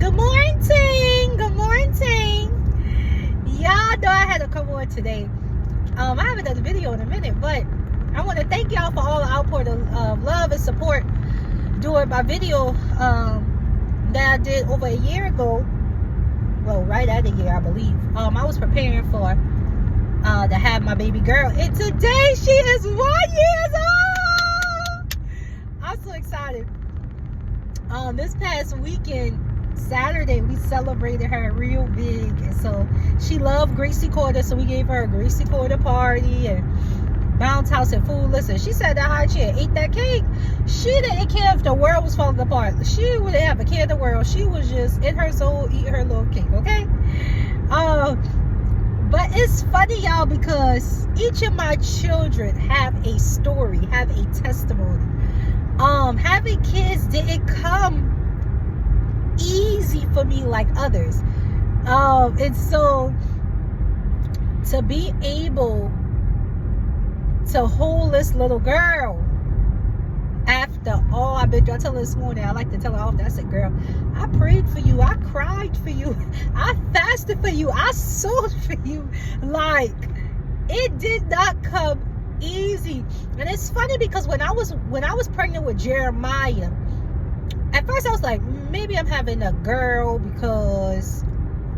Good morning. Good morning. Y'all know I had to come on today. I haven't done a video in a minute, but I want to thank y'all for all the output of love and support during my video that I did over a year ago. Well, right at a year, I believe. I was preparing for to have my baby girl, and today she is 1 year old. I'm so excited. This past weekend, Saturday, we celebrated her real big, and so she loved Gracie Quarter, so we gave her a Gracie Quarter party and bounce house and food. Listen, she sat that high chair, ate that cake. She didn't care if the world was falling apart. She wouldn't have a care in the world. She was just in her soul eating her little cake, okay? But it's funny, y'all, because each of my children have a story, have a testimony. Having kids didn't come easy for me like others. And so to be able to hold this little girl after all I've been through, I tell her this morning, I like to tell her often, I said, girl, I prayed for you, I cried for you, I fasted for you, I sowed for you. Like, it did not come easy. And it's funny because when I was pregnant with Jeremiah, at first I was like, maybe I'm having a girl because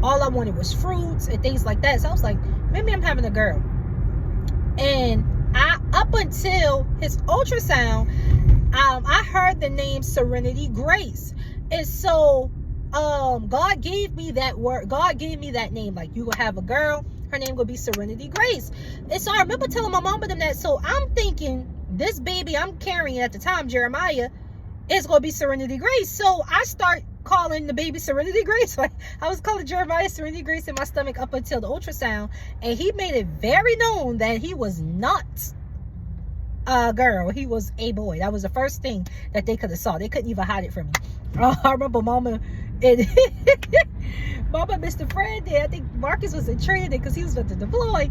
all I wanted was fruits and things like that. So I was like, maybe I'm having a girl. And up until his ultrasound, I heard the name Serenity Grace. And so God gave me that word. God gave me that name. Like, you gonna have a girl, her name gonna be Serenity Grace. And so I remember telling my mom and them that. So I'm thinking this baby I'm carrying at the time, Jeremiah, is gonna be Serenity Grace. So I start calling the baby Serenity Grace. Like, I was calling Jeremiah Serenity Grace in my stomach up until the ultrasound, and he made it very known that he was not a girl, he was a boy. That was the first thing that they could have saw. They couldn't even hide it from me. I remember Mama and Mama and Mr. Fred there. I think Marcus was in training because he was about to deploy,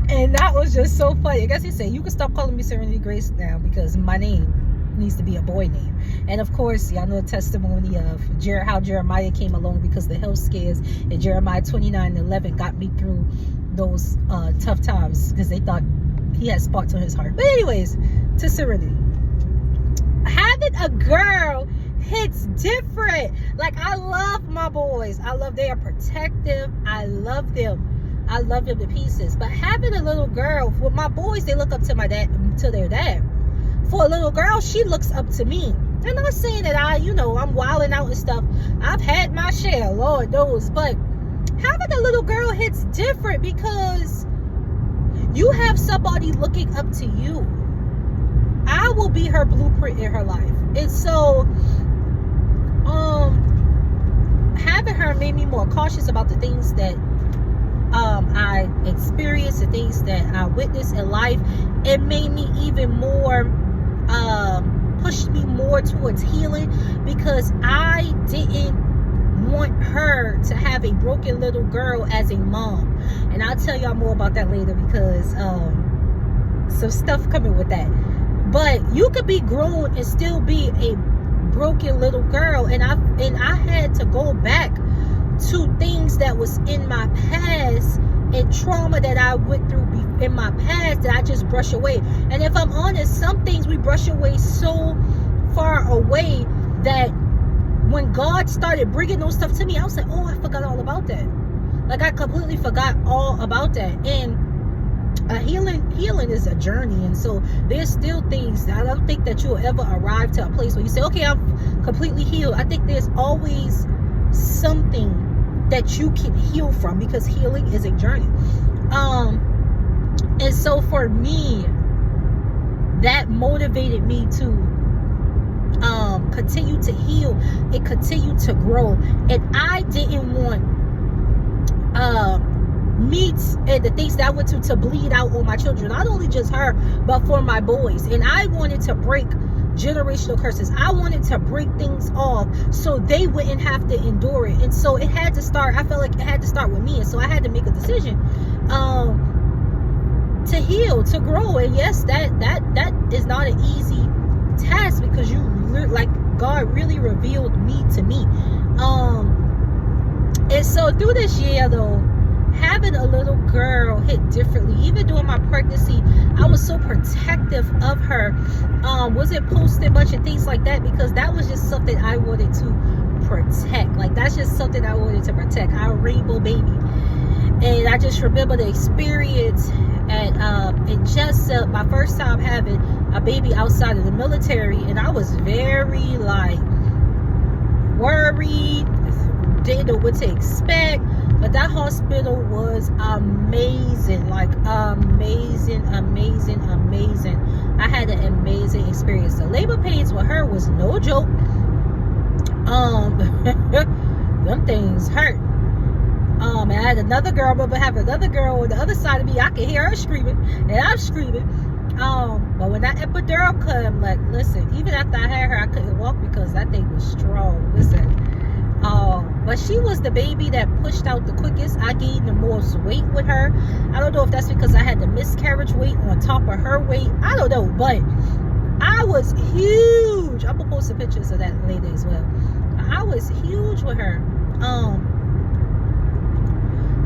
and that was just so funny. I guess he said, you can stop calling me Serenity Grace now because my name needs to be a boy name. And of course, y'all know the testimony of how Jeremiah came along because the health scares, and Jeremiah 29:11 got me through those tough times because they thought he had spots on his heart. But anyways, to Serenity, having a girl hits different. Like, I love my boys. I love, they are protective. I love them. I love them to pieces. But having a little girl, with my boys, they look up to my dad, to their dad. For a little girl, she looks up to me. I'm not saying that I'm wilding out and stuff. I've had my share, Lord knows. But having a little girl hits different because you have somebody looking up to you. I will be her blueprint in her life. And so, having her made me more cautious about the things that I experienced, the things that I witnessed in life. It made me even more, pushed me more towards healing, because I didn't want her to have a broken little girl as a mom. And I'll tell y'all more about that later, because some stuff coming with that. But you could be grown and still be a broken little girl. And I had to go back to things that was in my past and trauma that I went through in my past that I just brush away. And if I'm honest, some things we brush away so far away that when God started bringing those stuff to me, I was like, oh, I forgot all about that. Like, I completely forgot all about that. And healing is a journey. And so there's still things. I don't think that you'll ever arrive to a place where you say, okay, I'm completely healed. I think there's always something that you can heal from, because healing is a journey. And so for me, that motivated me to continue to heal and continue to grow. And I didn't want meats and the things that I went to bleed out on my children, not only just her, but for my boys. And I wanted to break generational curses. I wanted to break things off so they wouldn't have to endure it. And so it had to start, I felt like it had to start with me. And so I had to make a decision to heal, to grow. And yes, that is not an easy task, because like God really revealed me to me. And so through this year though, having a little girl hit differently. Even during my pregnancy, I was so protective of her. Wasn't posting much and things like that, because that was just something I wanted to protect. Like, that's just something I wanted to protect, our rainbow baby. And I just remember the experience at in Jessup, my first time having a baby outside of the military, and I was very like worried, didn't know what to expect. But that hospital was amazing, like amazing. I had an amazing experience. The labor pains with her was no joke. Them things hurt. And I had another girl, but having another girl on the other side of me, I could hear her screaming, and I'm screaming. But when that epidural came, like, listen, even after I had her, I couldn't walk because that thing was strong. Listen. But she was the baby that pushed out the quickest. I gained the most weight with her. I don't know if that's because I had the miscarriage weight on top of her weight. I don't know, but I was huge. I'm gonna post some pictures of that later as well. I was huge with her.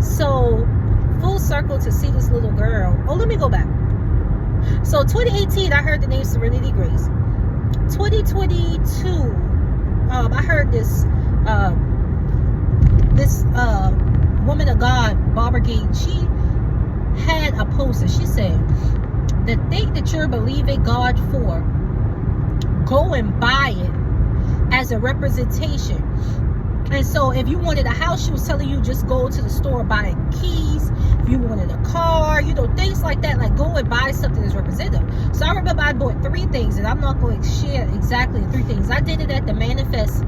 So full circle to see this little girl. Oh, let me go back. So 2018, I heard the name Serenity Grace. 2022, I heard this woman of God, Barbara Gates, she had a post and she said, the thing that you're believing God for, go and buy it as a representation. And so if you wanted a house, she was telling you just go to the store, buy keys. If you wanted a car, you know, things like that, like go and buy something that's representative. So I remember I bought 3 things, and I'm not going to share exactly the 3 things. I did it at the Manifest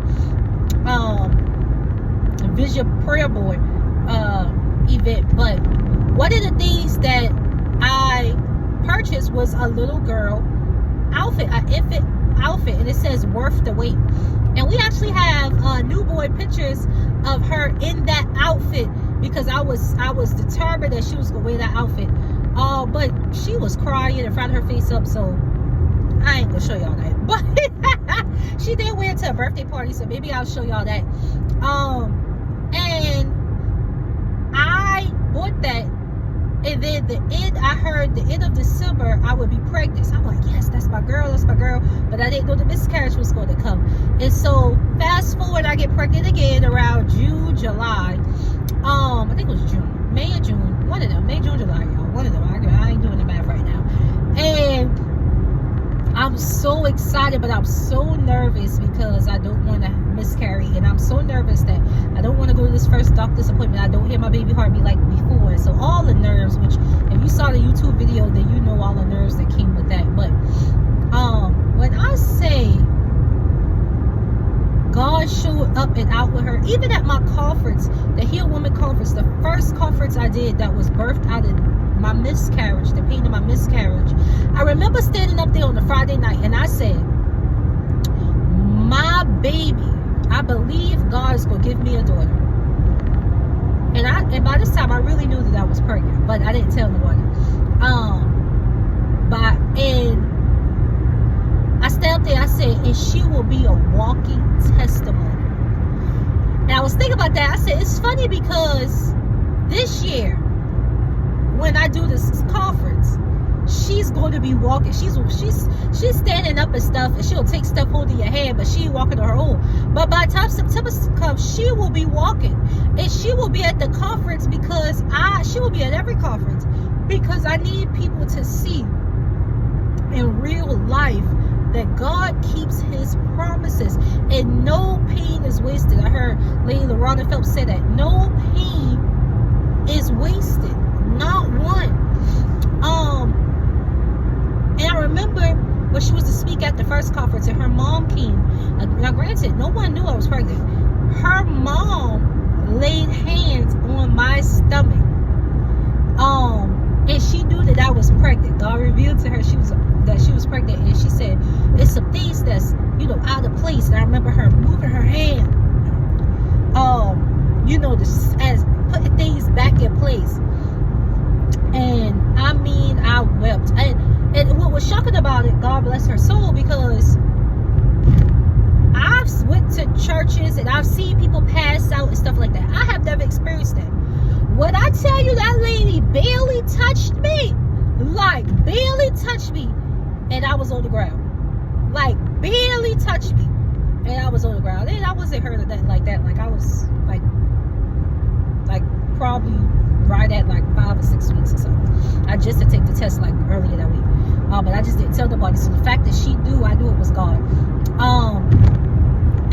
Vision Prayer Board event. But one of the things that I purchased was a little girl outfit, an infant outfit, and it says worth the wait. And we actually have newborn pictures of her in that outfit, because I was determined that she was gonna wear that outfit. But she was crying and front her face up, so I ain't gonna show y'all that. But she did wear it to a birthday party, so maybe I'll show y'all that. And I bought that, and then I heard the end of December I would be pregnant. So I'm like, yes, that's my girl. But I didn't know the miscarriage was going to come. And so fast forward, I get pregnant again around June, July. I think it was June, May or June, one of them, May, June, July, y'all, one of them. I ain't doing the math right now. And I'm so excited, but I'm so nervous because I don't want to miscarry, and I'm so nervous that I don't want to go to this first doctor's appointment. I don't hear my baby heartbeat like before. And so all the nerves, which if you saw the YouTube video, then you know all the nerves that came with that. But when I say God showed up and out with her, even at my conference, the Heal Woman conference, the first conference I did that was birthed out of my miscarriage, the pain of my miscarriage, I remember standing up there on a Friday night, and I said, my baby, I believe God is going to give me a daughter. And by this time, I really knew that I was pregnant, but I didn't tell nobody. And I stepped up there, I said, and she will be a walking testimony. And I was thinking about that. I said, it's funny because this year, when I do this conference, she's going to be walking. She's standing up and stuff, and she'll take stuff holding your hand, but she ain't walking on her own. But by the time September comes, she will be walking, and she will be at the conference because she will be at every conference, because I need people to see in real life that God keeps his promises, and no pain is wasted. I heard Lady Lorana Phelps say that no pain is wasted, not one. And I remember when she was to speak at the first conference, and her mom came. Now, granted, no one knew I was pregnant. Her mom laid hands on my stomach, and she knew that I was pregnant. God revealed to her that she was pregnant, and she said, "It's some things that's out of place." And I remember her moving her hand, as putting things back in place. And I mean, I wept. And what was shocking about it, God bless her soul, because went to churches and I've seen people pass out and stuff like that. I have never experienced that. When I tell you that lady barely touched me, like barely touched me, and I was on the ground. Like barely touched me, and I was on the ground. And I wasn't hurt or nothing like that. Like I was like probably right at like 5 or 6 weeks or so. I just had to take the test like earlier that week. But I just didn't tell nobody. So the fact that she knew, I knew it was God.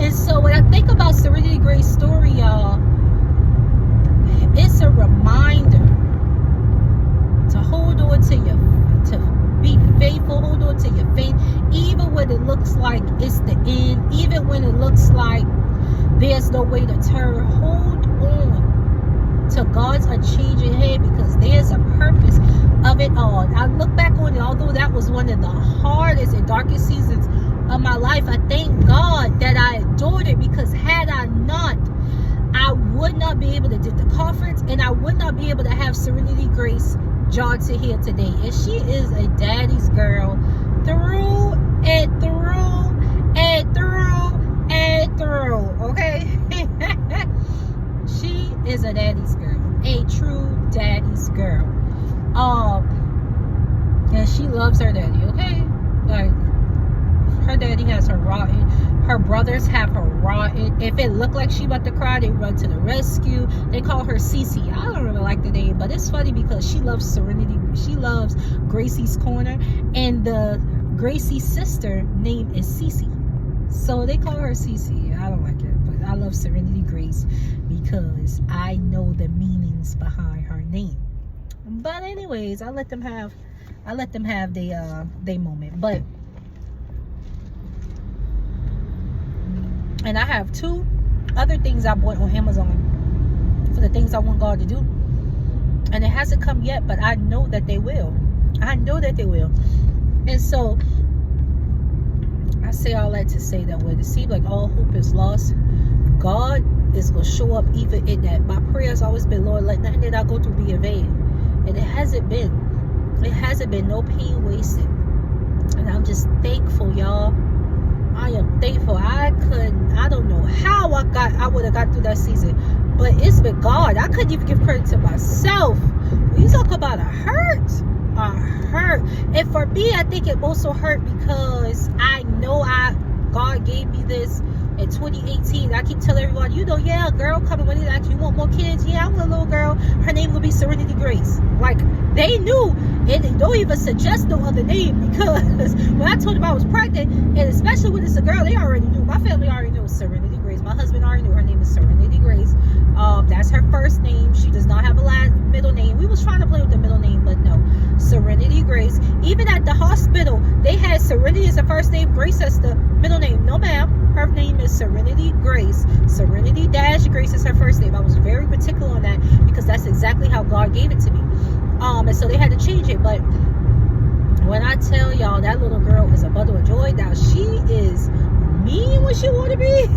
And so when I think about Serenity Grace's story, y'all, it's a reminder to hold on to be faithful, hold on to your faith, even when it looks like it's the end, even when it looks like there's no way to turn. Hold on to God's unchanging hand, because there's a purpose of it all. I look back on it, although that was one of the hardest and darkest seasons of my life, I thank God that I endured it, because had I not, I would not be able to do the conference, and I would not be able to have Serenity Grace Johnson here today. And she is a daddy's girl through and through and through and through, okay? She is a daddy's girl, a true daddy's girl. And she loves her daddy, okay? Like, her daddy has her rotten. Her brothers have her rotten. If it looked like she about to cry, they run to the rescue. They call her Cece. I don't really like the name, but it's funny because she loves Serenity. She loves Gracie's Corner, and the Gracie's sister name is Cece. So they call her Cece. I don't like it, but I love Serenity Grace because I know the meanings behind her name. But anyways, I let them have their moment. But and I have 2 other things I bought on Amazon for the things I want God to do, and it hasn't come yet, but I know that they will. I know that they will. And so I say all that to say that when it seems like all hope is lost, God is going to show up even in that. My prayer has always been, Lord, let nothing that I go through be in vain. And it hasn't been. It hasn't been. No pain wasted. And I'm just thankful, y'all. I am thankful. I don't know how I would have got through that season. But it's been God. I couldn't even give credit to myself. When you talk about a hurt. And for me, I think it also hurt because I know God gave me this in 2018. I keep telling everyone, yeah, a girl coming when they ask you want more kids. Yeah, I want a little girl. Her name will be Serenity Grace. Like, they knew, and they don't even suggest no other name, because when I told them I was pregnant, and especially when it's a girl, they already knew. My family already knew Serenity Grace. My husband already knew her name is Serenity Grace. That's her first name. She does not have a middle name. We was trying to play with the middle name, but no. Serenity Grace. Even at the hospital, they had Serenity as the first name, Grace as the middle name. No, ma'am. Her name is Serenity Grace. Serenity Dash Grace is her first name. I was very particular on that because that's exactly how God gave it to me. And so they had to change it. But when I tell y'all that little girl is a bundle of joy, now she is mean when she want to be.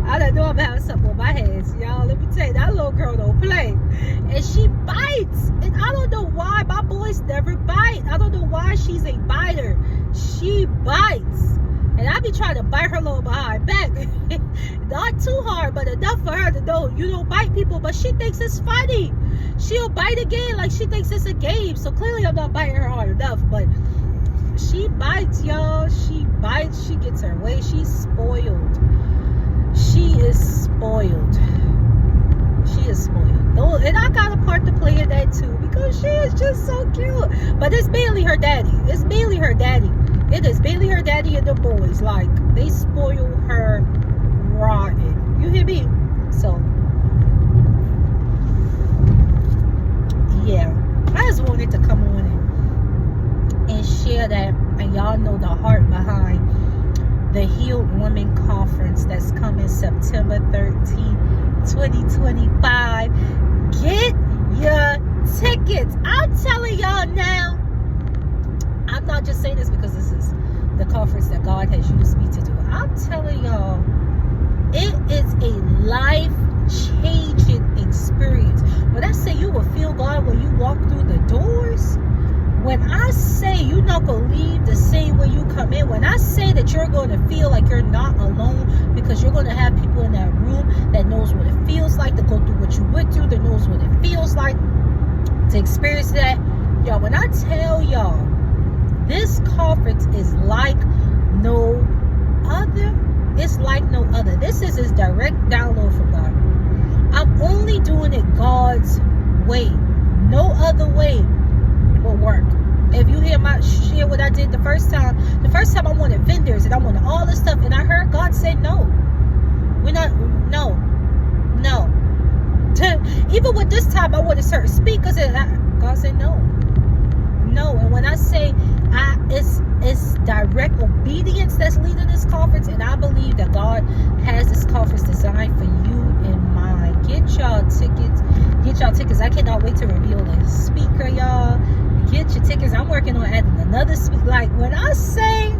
I don't know, I'm having something on my hands, y'all. Let me tell you, that little girl don't play. And she bites. And I don't know why. My boys never bite. I don't know why she's a biter. She bites. And I be trying to bite her little behind back. Not too hard, but enough for her to know you don't bite people. But she thinks it's funny. She'll bite again like she thinks it's a game. So clearly I'm not biting her hard enough. But she bites, y'all. She bites. She gets her way. She's spoiled. She is spoiled. She is spoiled. And I got a part to play in that too, because she is just so cute. But it's mainly her daddy. It's mainly her daddy. It is mainly her daddy and the boys. Like, they spoil her rotten. You hear me? So, yeah. I just wanted to come on and share that. And y'all know the heart behind the Healed Woman Conference that's coming September 13th, 2025. Get your tickets. I'm telling y'all now. I'm not just saying this because this is the conference that God has used me to do. I'm telling y'all, it is a life-changing experience. When I say you will feel God when you walk through the doors, When I say you're not going to leave the same way you come in, when I say that you're going to feel like you're not alone, because you're going to have people in that room that knows what it feels like to go through what you went through, that knows what it feels like to experience that. Y'all, when I tell y'all, this conference is like no other. It's like no other. This is his direct download from God. I'm only doing it God's way. No other way will work. If you hear my share what I did the first time I wanted vendors and I wanted all this stuff, and I heard God say no. We're not, no. Even with this time I wanted certain speakers, and God said no. And when I say it's direct obedience that's leading this conference, and I believe that God has this conference designed for you in mind. Get y'all tickets. I cannot wait to reveal the speaker, y'all. Get your tickets. I'm working on adding another speaker. Like, when I say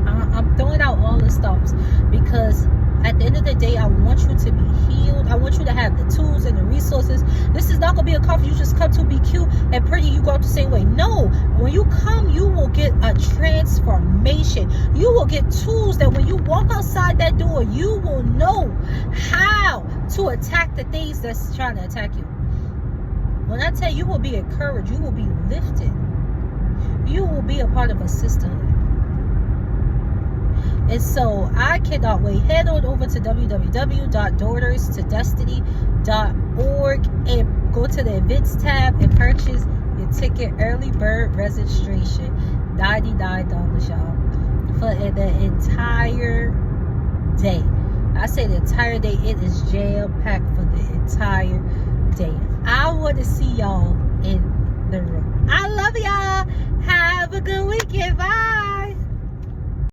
I'm throwing out all the stops, because at the end of the day, I want you to be healed. I want you to have the tools and the resources. This is not going to be a conference you just come to be cute and pretty. You go out the same way. No. When you come, you will get a transformation. You will get tools that when you walk outside that door, you will know how to attack the things that's trying to attack you. When I tell you, you will be encouraged. You will be lifted. You will be a part of a sisterhood. And so I cannot wait. Head on over to www.daughterstodestiny.org and go to the events tab and purchase your ticket. Early bird registration, $99, y'all, for the entire day. I say the entire day. It is jam-packed for the entire day. I want to see y'all in the room. I love y'all. Have a good weekend. Bye.